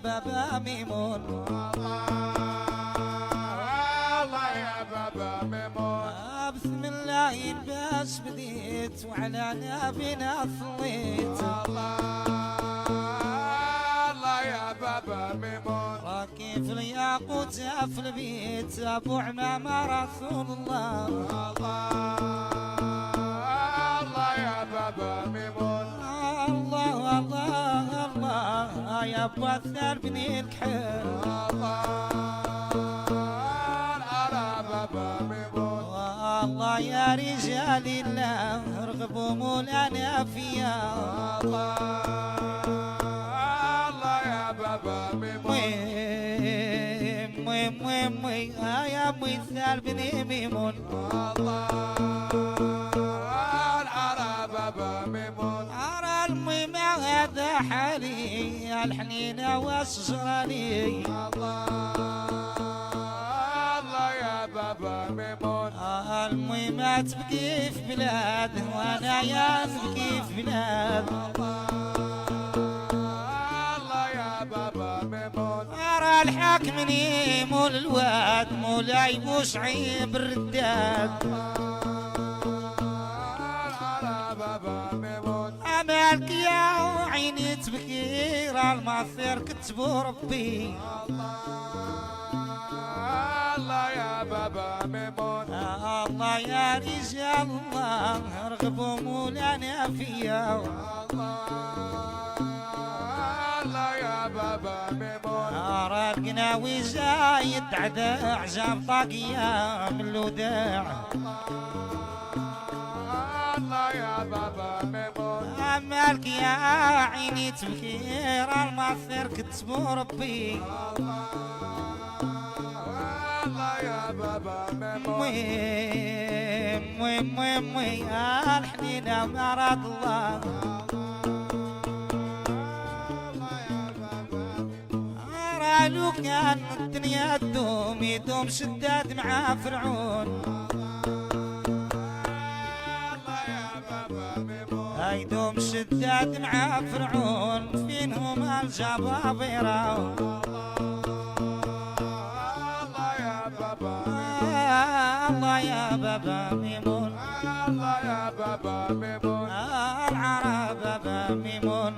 بابا ميمون الله يا بابا ميمون بسم الله يلبس بديت وعلى نبينا صليت الله يا بابا ميمون راكي في الياقوت في البيت ابو عمامه رسول الله الله يا بابا ميمون الله الله الله يا ابو الثار بني الكحل على بابا ميمون الله يا رجال الله ارغبوا مولانا فيا الله يا بابا ميمون يا ابو الثار بني ميمون على بابا ميمون أرى الميم هذا حالي الحنينة والشجراني الله يا بابا ميمون الميمة تبكي في بلاد وانا يا نبكي في بلاد الله يا بابا ميمون أرى الحاكم مول الواد مولاي مش عيب الرداد أمالك يا عيني تبكي راه المصير كتبو ربي الله يا بابا ميمون الله يا رجال الله ارغبوا مولانا فيا الله يا بابا ميمون أرى القناوي جاي يدعدع جاب طاقية من الوداع الله يا بابا ميمون أمالك يا عيني تبكي راه المصير كتبو ربي الله يا بابا ميمون وي الحنينة مرض الله أرى لو كان الدنيا تدوم يدوم شداد مع فرعون يدوم شداد مع فرعون فينهم الجبابرة الله يا بابا الله يا بابا ميمون الله يا بابا ميمون العرب بابا ميمون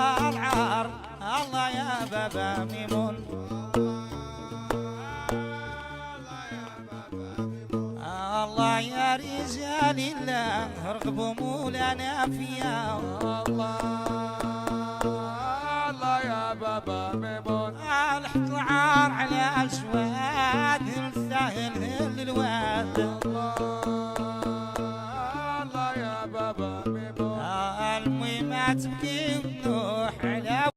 والعار الله يا بابا ميمون الله يا رجال الله ارغبوا مولانا فيا الله يا بابا ميمون الحق العار على الجواد الساهل للواد